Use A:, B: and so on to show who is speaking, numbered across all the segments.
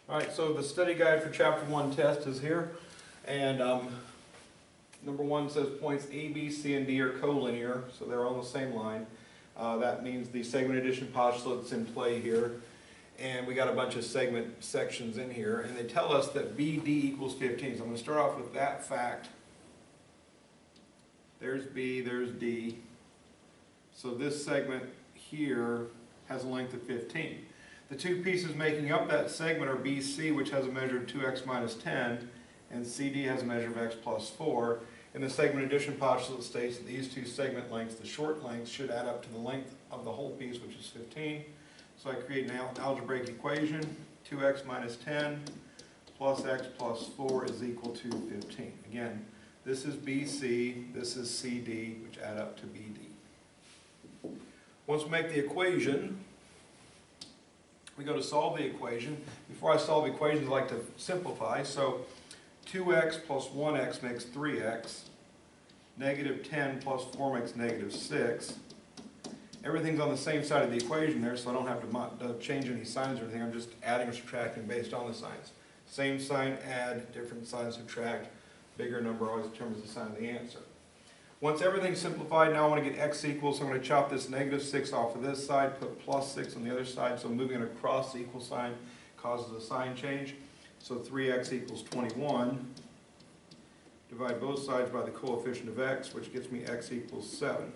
A: Alright, so the study guide for Chapter 1 test is here, and number 1 says points A, B, C, and D are collinear, so they're on the same line. That means the segment addition postulate's in play here, and we got a bunch of segment sections in here, and they tell us that BD equals 15. So I'm going to start off with that fact. There's B, there's D. So this segment here has a length of 15. The two pieces making up that segment are BC, which has a measure of 2x minus 10, and CD has a measure of x plus 4. And the segment addition postulate states that these two segment lengths, the short lengths, should add up to the length of the whole piece, which is 15. So I create an algebraic equation, 2x minus 10 plus x plus 4 is equal to 15. Again, this is BC, this is CD, which add up to BD. Once we make the equation, we go to solve the equation. Before I solve equations, I like to simplify. So 2x plus 1x makes 3x. Negative 10 plus 4 makes negative 6. Everything's on the same side of the equation there, so I don't have to change any signs or anything. I'm just adding or subtracting based on the signs. Same sign, add, different sign, subtract. Bigger number always determines the sign of the answer. Once everything's simplified, now I want to get x equals, so I'm going to chop this negative 6 off of this side, put plus 6 on the other side, so moving it across the equal sign causes a sign change. So 3x equals 21. Divide both sides by the coefficient of x, which gets me x equals 7.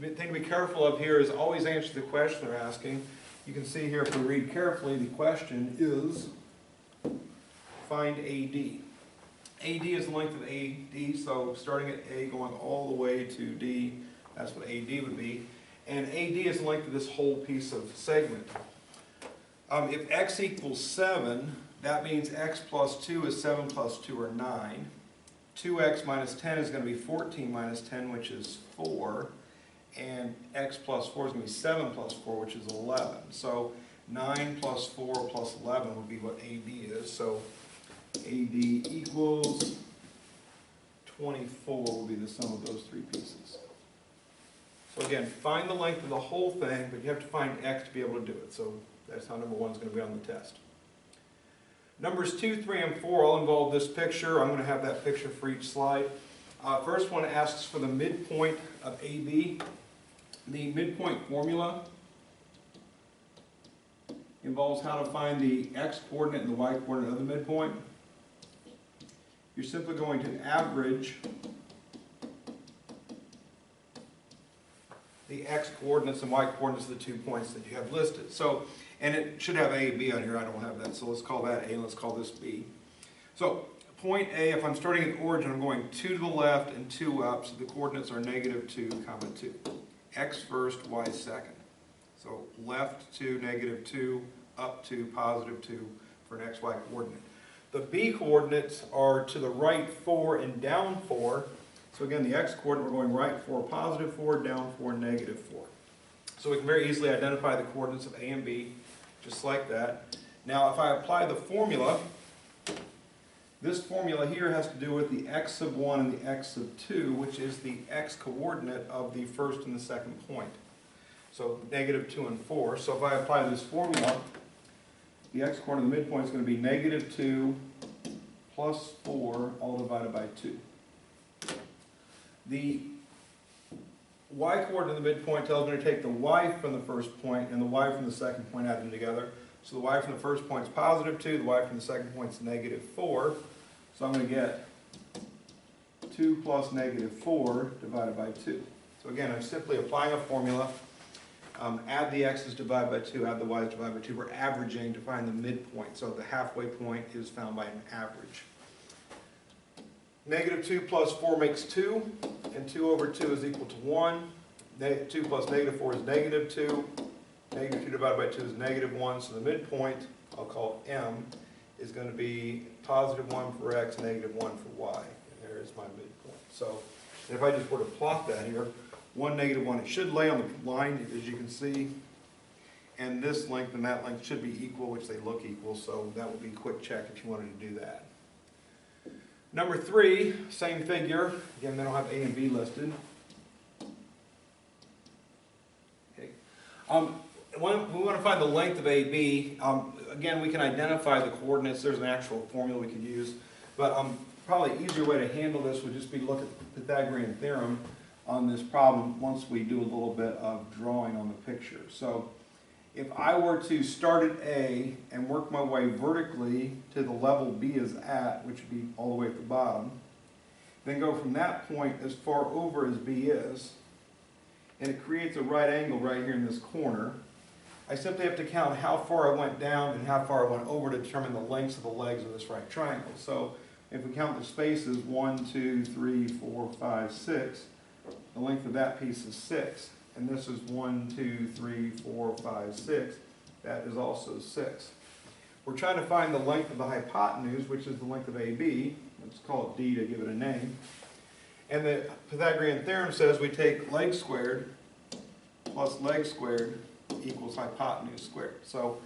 A: The thing to be careful of here is always answer the question they're asking. You can see here, if we read carefully, the question is find AD. AD is the length of AD, so starting at A going all the way to D, that's what AD would be. And AD is the length of this whole piece of segment. If x equals 7, that means x plus 2 is 7 plus 2 or 9. 2x minus 10 is going to be 14 minus 10, which is 4. And x plus 4 is going to be 7 plus 4, which is 11. So 9 plus 4 plus 11 would be what AD is. So AD equals 24 will be the sum of those three pieces. So again, find the length of the whole thing, but you have to find x to be able to do it. So that's how number 1 is going to be on the test. Numbers 2, 3, and 4 all involve this picture. I'm going to have that picture for each slide. First one asks for the midpoint of AB. The midpoint formula involves how to find the x-coordinate and the y-coordinate of the midpoint. You're simply going to average the x-coordinates and y-coordinates of the 2 points that you have listed. So, and it should have A and B on here. I don't have that, so let's call that A and let's call this B. So point A, if I'm starting at origin, I'm going 2 to the left and 2 up, so the coordinates are negative 2, comma 2. X first, y second. So left 2, negative 2, up 2, positive 2 for an xy coordinate. The b coordinates are to the right 4 and down 4. So again, the x coordinate, we're going right 4, positive 4, down 4, negative 4. So we can very easily identify the coordinates of A and B, just like that. Now if I apply the formula, this formula here has to do with the x sub 1 and the x sub 2, which is the x coordinate of the first and the second point. So negative 2 and 4. So if I apply this formula, the x coordinate of the midpoint is going to be negative 2 plus 4 all divided by 2. The y coordinate of the midpoint tells me to take the y from the first point and the y from the second point, add them together. So the y from the first point is positive 2, the y from the second point is negative 4. So I'm going to get 2 plus negative 4 divided by 2. So again, I'm simply applying a formula. Add the x's, divide by 2, add the y's, divide by 2. We're averaging to find the midpoint. So the halfway point is found by an average. Negative 2 plus 4 makes 2, and 2 over 2 is equal to 1. 2 plus negative 4 is negative 2. Negative 2 divided by 2 is negative 1. So the midpoint, I'll call M, is going to be positive 1 for x, negative 1 for y. And there is my midpoint. So if I just were to plot that here, 1, negative 1, it should lay on the line, as you can see. And this length and that length should be equal, which they look equal. So that would be a quick check if you wanted to do that. Number 3, same figure. Again, they don't have A and B listed. Okay. when we want to find the length of AB, again, we can identify the coordinates. There's an actual formula we could use. But probably an easier way to handle this would just be to look at the Pythagorean Theorem on this problem once we do a little bit of drawing on the picture. So if I were to start at A and work my way vertically to the level B is at, which would be all the way at the bottom, then go from that point as far over as B is, and it creates a right angle right here in this corner, I simply have to count how far I went down and how far I went over to determine the lengths of the legs of this right triangle. So if we count the spaces, 1, 2, 3, 4, 5, 6, the length of that piece is 6. And this is 1, 2, 3, 4, 5, 6. That is also 6. We're trying to find the length of the hypotenuse, which is the length of AB. Let's call it D to give it a name. And the Pythagorean theorem says we take leg squared plus leg squared equals hypotenuse squared. So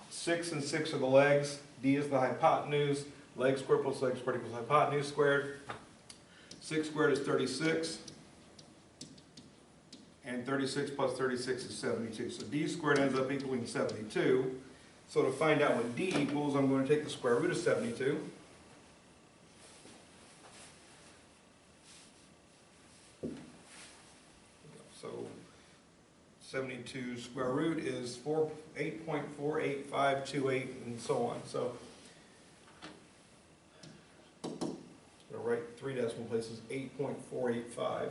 A: 6 and 6 are the legs, D is the hypotenuse, leg squared plus leg squared equals hypotenuse squared. 6 squared is 36, and 36 plus 36 is 72. So D squared ends up equaling 72. So to find out what D equals, I'm going to take the square root of 72. So 72 square root is 8.48528 and so on. So I'm going to write 3 decimal places, 8.485.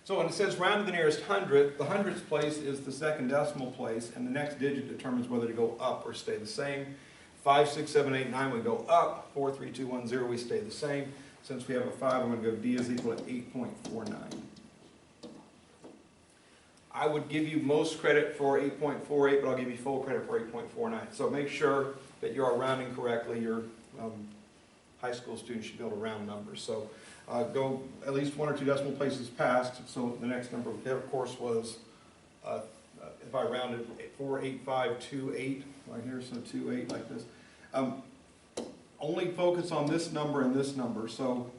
A: So when it says round to the nearest hundredth, the hundredths place is the second decimal place, and the next digit determines whether to go up or stay the same. 5, 6, 7, 8, 9 we go up. 4, 3, 2, 1, 0 we stay the same. Since we have a 5, I'm going to go D is equal to 8.49. I would give you most credit for 8.48, but I'll give you full credit for 8.49. So make sure that you are rounding correctly. Your high school students should be able to round numbers. So go at least 1 or 2 decimal places past. So the next number we did, of course, was, if I rounded 48528 right here, so 28 like this. Only focus on this number and this number. So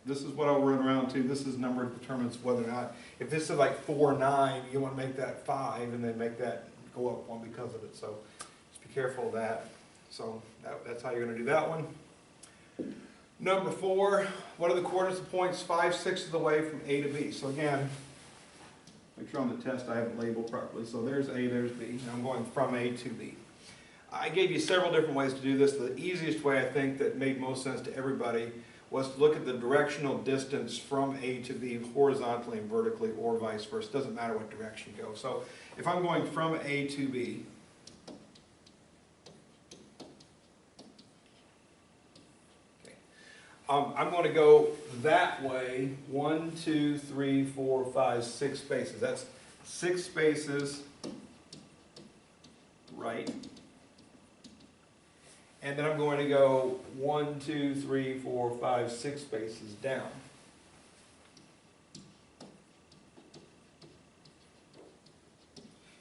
A: this is what I'll run around to. This is number that determines whether or not, if this is like 49, you want to make that 5 and then make that go up 1 because of it. So just be careful of that. So that's how you're going to do that one. Number 4, what are the coordinates of points 5, 6 of the way from A to B? So again, make sure on the test I have it labeled properly. So there's A, there's B, and I'm going from A to B. I gave you several different ways to do this. The easiest way, I think, that made most sense to everybody was to look at the directional distance from A to B horizontally and vertically, or vice versa. It doesn't matter what direction you go. So if I'm going from A to B, I'm going to go that way 1, 2, 3, 4, 5, 6 spaces. That's 6 spaces right. And then I'm going to go 1, 2, 3, 4, 5, 6 spaces down.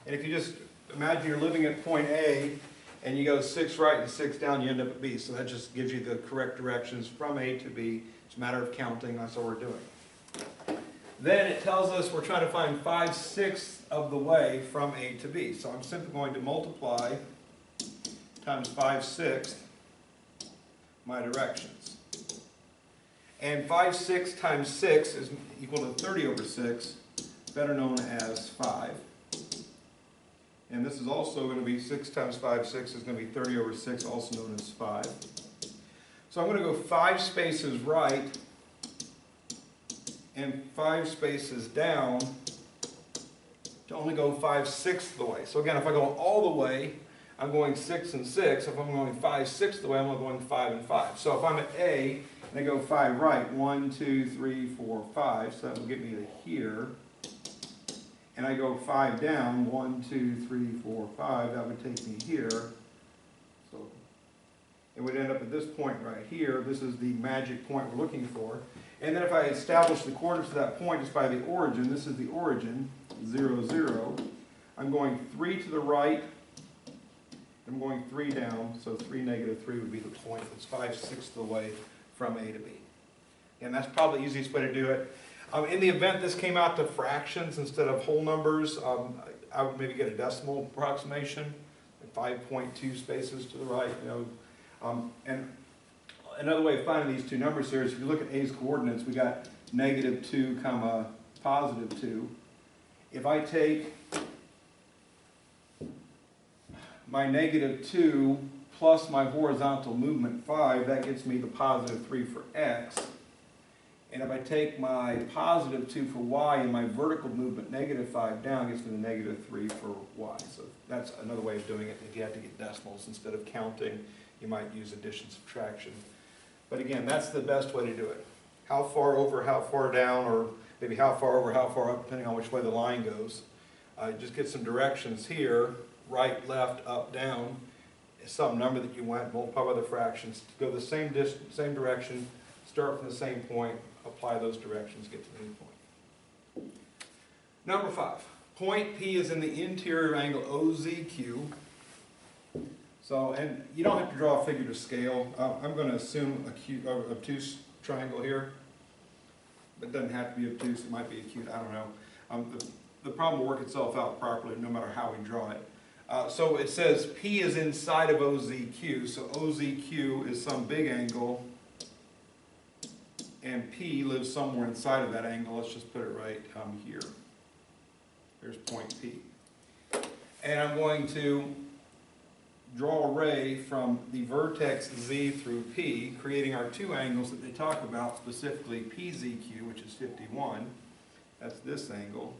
A: And if you just imagine you're living at point A, and you go 6 right and 6 down, you end up at B. So that just gives you the correct directions from A to B. It's a matter of counting. That's what we're doing. Then it tells us we're trying to find 5/6 of the way from A to B. So I'm simply going to multiply times 5/6 my directions. And 5/6 times 6 is equal to 30 over 6, better known as 5. And this is also going to be 6 times 5, 6 is going to be 30 over 6, also known as 5. So I'm going to go 5 spaces right and 5 spaces down to only go 5/6 of the way. So again, if I go all the way, I'm going 6 and 6. If I'm going 5/6 of the way, I'm only going 5 and 5. So if I'm at A and I go 5 right, 1, 2, 3, 4, 5, so that will get me to here. And I go 5 down, 1, 2, 3, 4, 5, that would take me here. So it would end up at this point right here. This is the magic point we're looking for. And then if I establish the coordinates of that point just by the origin, this is the origin, 0, 0. I'm going 3 to the right, I'm going 3 down, so 3, -3 would be the point. It's 5/6 of the way from A to B. And that's probably the easiest way to do it. In the event this came out to fractions instead of whole numbers, I would maybe get a decimal approximation, 5.2 spaces to the right, and another way of finding these two numbers here is if you look at A's coordinates, we got -2, comma, +2. If I take my -2 plus my horizontal movement 5, that gets me the +3 for x. And if I take my +2 for y and my vertical movement -5 down, it gets me the -3 for y. So that's another way of doing it. If you have to get decimals instead of counting, you might use addition, subtraction. But again, that's the best way to do it. How far over, how far down, or maybe how far over, how far up, depending on which way the line goes. Just get some directions here, right, left, up, down. Some number that you want, multiply by the fractions, go the same direction, start from the same point, apply those directions, get to the new point. Number 5, point P is in the interior angle OZQ. So, and you don't have to draw a figure to scale. I'm going to assume a obtuse triangle here. It doesn't have to be obtuse, it might be acute, I don't know. The problem will work itself out properly no matter how we draw it. So it says P is inside of OZQ, so OZQ is some big angle, and P lives somewhere inside of that angle. Let's just put it right here. There's point P. And I'm going to draw a ray from the vertex Z through P, creating our two angles that they talk about, specifically PZQ, which is 51. That's this angle.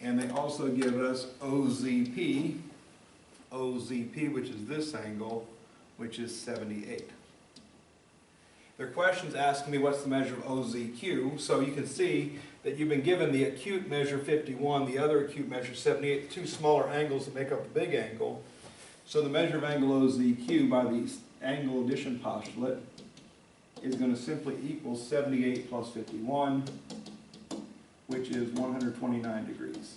A: And they also give us OZP, which is this angle, which is 78. Their question's asking me what's the measure of OZQ, so you can see that you've been given the acute measure 51, the other acute measure 78, two smaller angles that make up the big angle. So the measure of angle OZQ by the angle addition postulate is going to simply equal 78 plus 51, which is 129 degrees.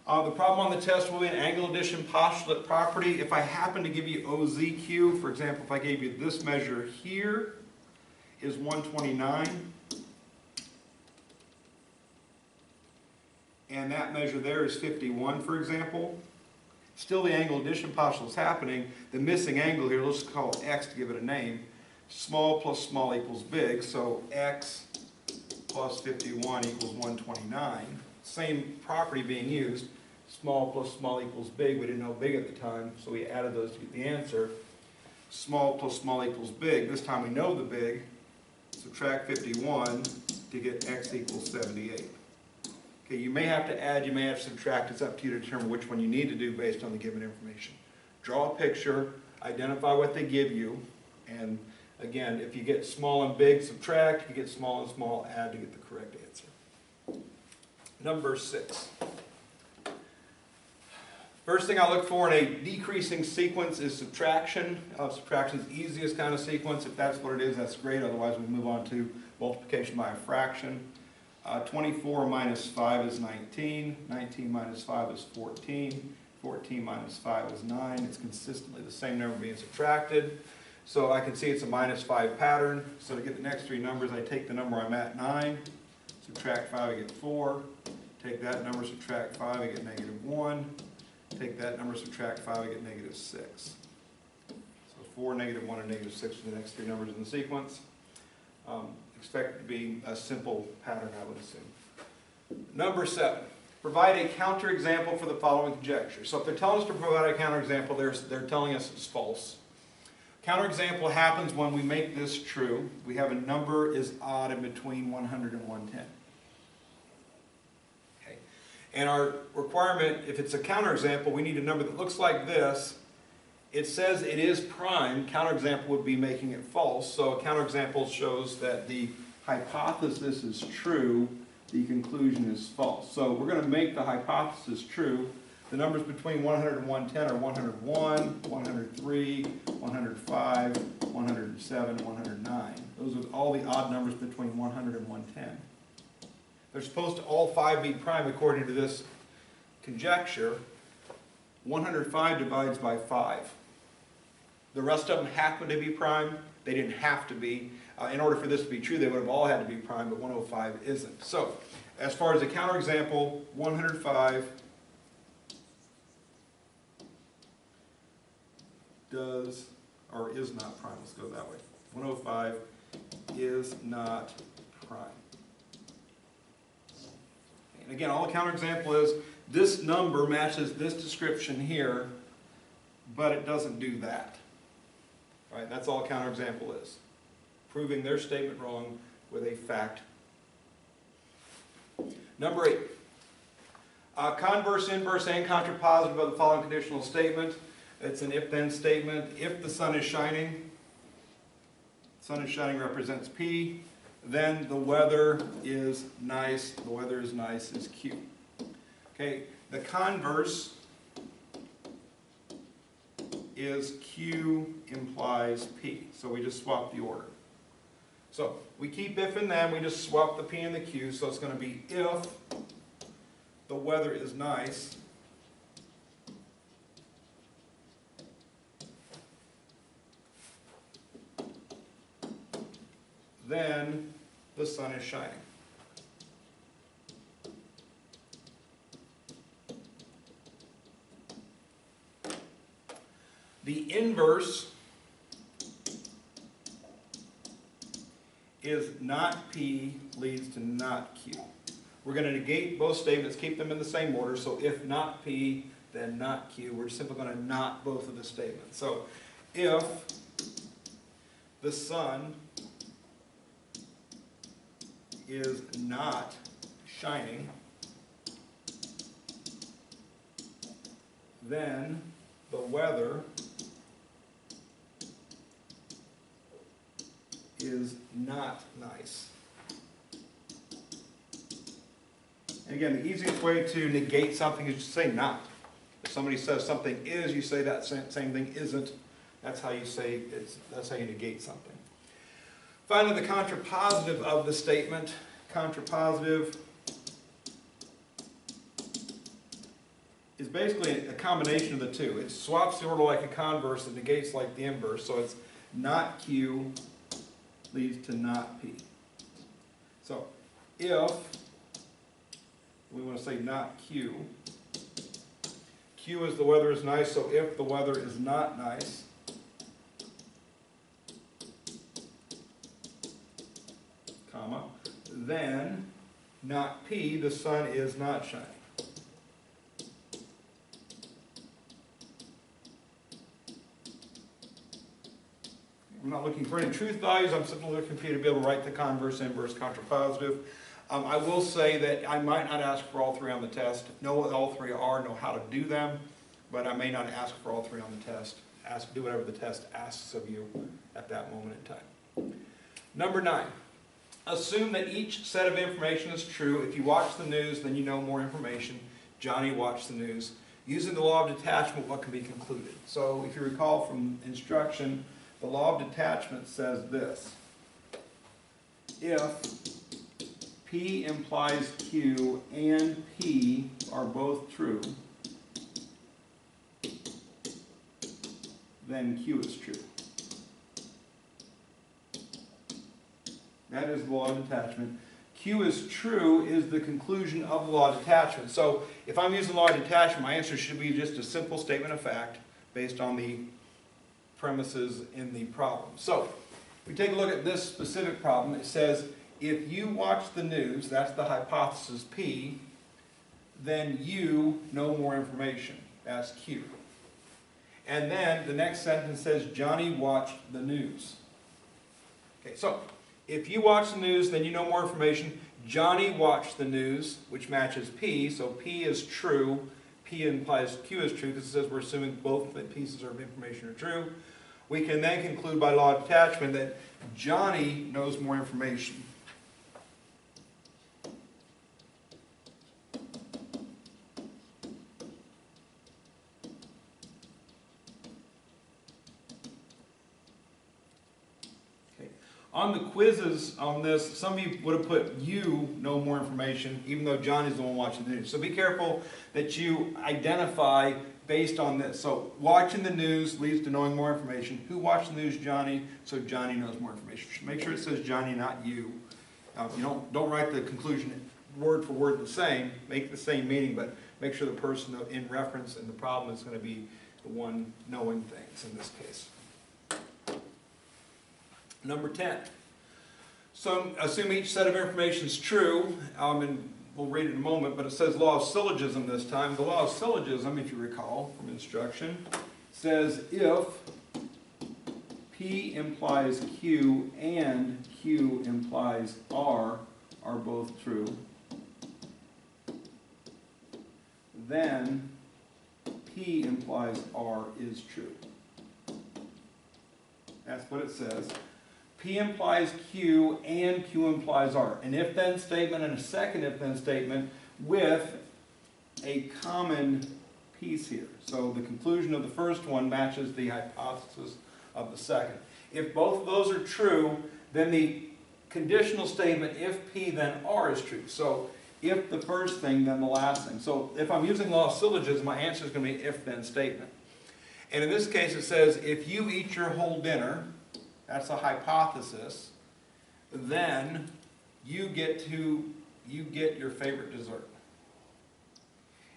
A: The problem on the test will be an angle addition postulate property. If I happen to give you OZQ, for example, if I gave you this measure here is 129, and that measure there is 51, for example, still the angle addition postulate is happening. The missing angle here, let's call it x to give it a name. Small plus small equals big, so x plus 51 equals 129. Same property being used. Small plus small equals big. We didn't know big at the time, so we added those to get the answer. Small plus small equals big. This time we know the big. Subtract 51 to get x equals 78. Okay, you may have to add, you may have to subtract. It's up to you to determine which one you need to do based on the given information. Draw a picture, identify what they give you, and again, if you get small and big, subtract. If you get small and small, add to get the correct answer. Number 6. First thing I look for in a decreasing sequence is subtraction. Subtraction is the easiest kind of sequence. If that's what it is, that's great. Otherwise, we move on to multiplication by a fraction. 24 minus 5 is 19. 19 minus 5 is 14. 14 minus 5 is 9. It's consistently the same number being subtracted. So I can see it's a minus 5 pattern. So to get the next three numbers, I take the number I'm at, 9. Subtract 5, I get 4. Take that number, subtract 5, I get -1. Take that number, subtract 5, I get -6. So 4, -1, and -6 are the next three numbers in the sequence. Expect it to be a simple pattern, I would assume. Number 7. Provide a counterexample for the following conjecture. So if they're telling us to provide a counterexample, they're telling us it's false. Counterexample happens when we make this true. We have a number is odd in between 100 and 110. Okay. And our requirement, if it's a counterexample, we need a number that looks like this. It says it is prime. Counterexample would be making it false. So a counterexample shows that the hypothesis is true, the conclusion is false. So we're going to make the hypothesis true. The numbers between 100 and 110 are 101, 103, 105, 107, 109. Those are all the odd numbers between 100 and 110. They're supposed to all 5 be prime according to this conjecture. 105 divides by 5. The rest of them happen to be prime. They didn't have to be. In order for this to be true, they would have all had to be prime, but 105 isn't. So, as far as a counterexample, 105 does, or is not prime. Let's go that way. 105 is not prime. And again, all a counterexample is this number matches this description here, but it doesn't do that. Right? That's all a counterexample is. Proving their statement wrong with a fact. Number 8. Converse, inverse, and contrapositive of the following conditional statement. It's an if-then statement. If the sun is shining represents P, then the weather is nice. The weather is nice is Q. Okay, the converse is Q implies P. So we just swap the order. So we keep if and then, we just swap the P and the Q. So it's going to be if the weather is nice, then the sun is shining. The inverse is not P leads to not Q. We're going to negate both statements, keep them in the same order. So if not P, then not Q. We're simply going to not both of the statements. So if the sun is not shining, then the weather is not nice. And again, the easiest way to negate something is to say not. If somebody says something is, you say that same thing isn't. That's how you say that's how you negate something. Finally, the contrapositive of the statement. Contrapositive is basically a combination of the two. It swaps the order like a converse and negates like the inverse. So it's not Q leads to not P. So if we want to say not Q, Q is the weather is nice, so if the weather is not nice, comma, then not P, the sun is not shining. I'm not looking for any truth values. I'm simply looking for you to be able to write the converse, inverse, contrapositive. I will say that I might not ask for all three on the test. Know what all three are, know how to do them, but I may not ask for all three on the test. Do whatever the test asks of you at that moment in time. Number 9. Assume that each set of information is true. If you watch the news, then you know more information. Johnny watched the news. Using the law of detachment, what can be concluded? So if you recall from instruction, the law of detachment says this. If P implies Q and P are both true, then Q is true. That is the law of detachment. Q is true is the conclusion of the law of detachment. So if I'm using the law of detachment, my answer should be just a simple statement of fact based on the premises in the problem. So if we take a look at this specific problem, it says if you watch the news, that's the hypothesis P, then you know more information. That's Q. And then the next sentence says Johnny watched the news. Okay, so if you watch the news, then you know more information. Johnny watched the news, which matches P, so P is true. P implies Q is true because it says we're assuming both the pieces of information are true. We can then conclude by law of detachment that Johnny knows more information. On the quizzes on this, some of you would have put you know more information, even though Johnny's the one watching the news. So be careful that you identify based on this. So watching the news leads to knowing more information. Who watched the news? Johnny. So Johnny knows more information. Make sure it says Johnny, not you. You don't write the conclusion word for word the same. Make the same meaning, but make sure the person in reference and the problem is going to be the one knowing things in this case. Number 10. So assume each set of information is true, and we'll read it in a moment, but it says law of syllogism this time. The law of syllogism, if you recall from instruction, says if P implies Q and Q implies R are both true, then P implies R is true. That's what it says. P implies Q and Q implies R. An if-then statement and a second if-then statement with a common piece here. So the conclusion of the first one matches the hypothesis of the second. If both of those are true, then the conditional statement if P then R is true. So if the first thing, then the last thing. So if I'm using law of syllogism, my answer is going to be if-then statement. And in this case it says if you eat your whole dinner, that's a hypothesis, then you get your favorite dessert.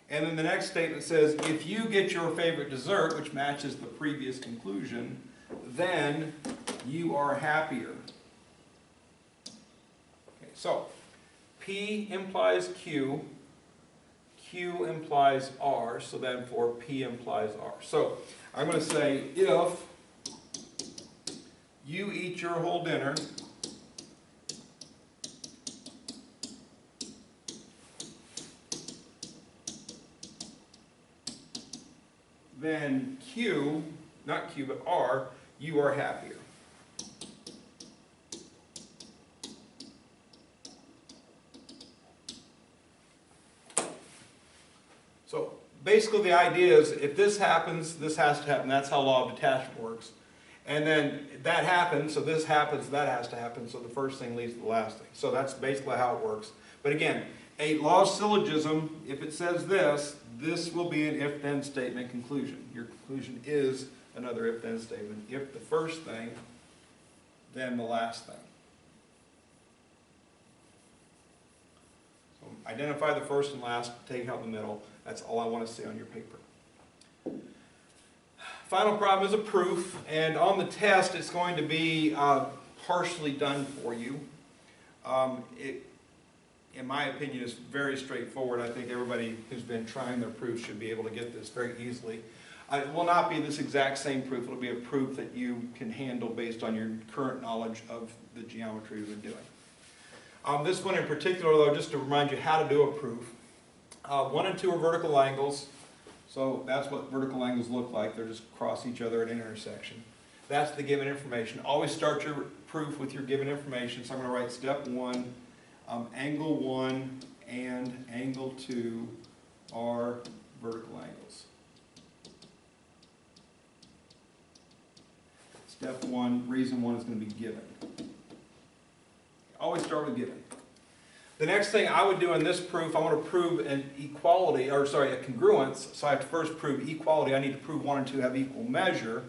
A: And then the next statement says if you get your favorite dessert, which matches the previous conclusion, then you are happier. Okay, so P implies Q, Q implies R, so therefore P implies R. So I'm going to say if you eat your whole dinner, then Q, not Q, but R, you are happier. So basically the idea is if this happens, this has to happen. That's how law of detachment works. And then that happens, so this happens, that has to happen, so the first thing leads to the last thing. So that's basically how it works. But again, a law of syllogism, if it says this, this will be an if-then statement conclusion. Your conclusion is another if-then statement. If the first thing, then the last thing. So identify the first and last, take out the middle. That's all I want to see on your paper. Final problem is a proof, and on the test it's going to be partially done for you. In my opinion, is very straightforward. I think everybody who's been trying their proofs should be able to get this very easily. It will not be this exact same proof. It will be a proof that you can handle based on your current knowledge of the geometry you've been doing. This one in particular, though, just to remind you how to do a proof. 1 and 2 are vertical angles. So that's what vertical angles look like. They're just cross each other at an intersection. That's the given information. Always start your proof with your given information. So I'm going to write step 1, angle 1 and angle 2 are vertical angles. Step 1, reason 1 is going to be given. Always start with given. The next thing I would do in this proof, I want to prove an equality, or sorry, a congruence. So I have to first prove equality. I need to prove 1 and 2 have equal measure.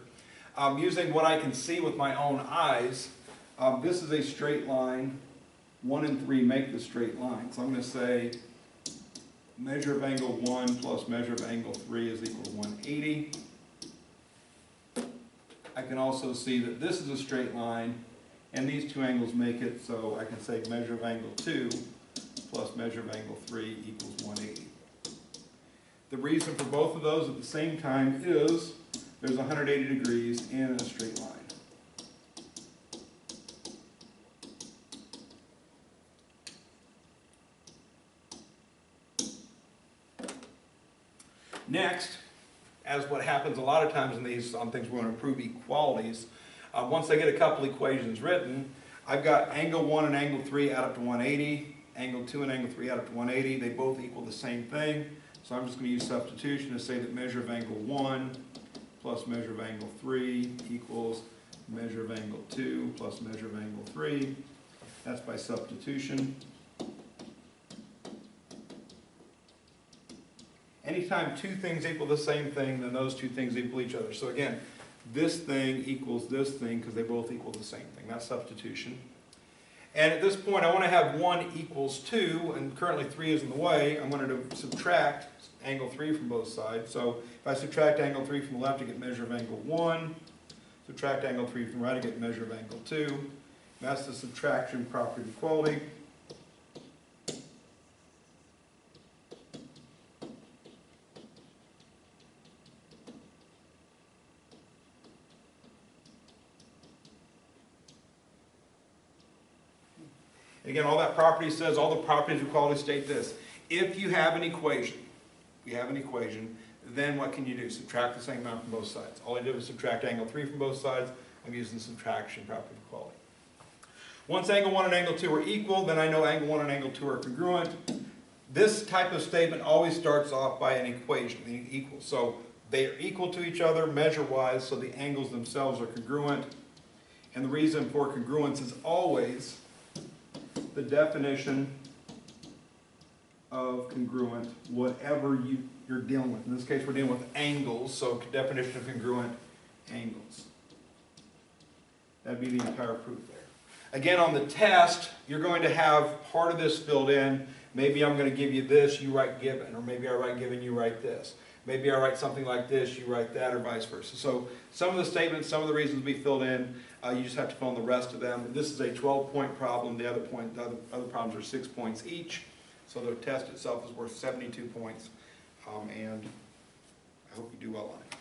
A: Using what I can see with my own eyes, this is a straight line. 1 and 3 make the straight line. So I'm going to say measure of angle 1 plus measure of angle 3 is equal to 180. I can also see that this is a straight line, and these two angles make it, so I can say measure of angle 2 plus measure of angle 3 equals 180. The reason for both of those at the same time is there's 180 degrees in a straight line. Next, as what happens a lot of times in these things, we want to prove equalities. Once I get a couple equations written, I've got angle 1 and angle 3 add up to 180, angle 2 and angle 3 add up to 180. They both equal the same thing. So I'm just going to use substitution to say that measure of angle 1 plus measure of angle 3 equals measure of angle 2 plus measure of angle 3. That's by substitution. Anytime two things equal the same thing, then those two things equal each other. So again, this thing equals this thing because they both equal the same thing. That's substitution. And at this point, I want to have 1 equals 2, and currently 3 is in the way. I'm going to subtract angle 3 from both sides. So if I subtract angle 3 from the left, I get measure of angle 1. Subtract angle 3 from the right, I get measure of angle 2. And that's the subtraction property of equality. Again, all that property says, all the properties of equality state this. If you have an equation, then what can you do? Subtract the same amount from both sides. All I did was subtract angle 3 from both sides. I'm using the subtraction property of equality. Once angle 1 and angle 2 are equal, then I know angle 1 and angle 2 are congruent. This type of statement always starts off by an equation, meaning equal. So they are equal to each other measure-wise, so the angles themselves are congruent. And the reason for congruence is always the definition of congruent, whatever you're dealing with. In this case, we're dealing with angles, so definition of congruent, angles. That'd be the entire proof there. Again, on the test, you're going to have part of this filled in. Maybe I'm going to give you this, you write given, or maybe I write given, you write this. Maybe I write something like this, you write that, or vice versa. So some of the statements, some of the reasons will be filled in. You just have to fill in the rest of them. This is a 12-point problem. The other problems are 6 points each. So the test itself is worth 72 points. And I hope you do well on it.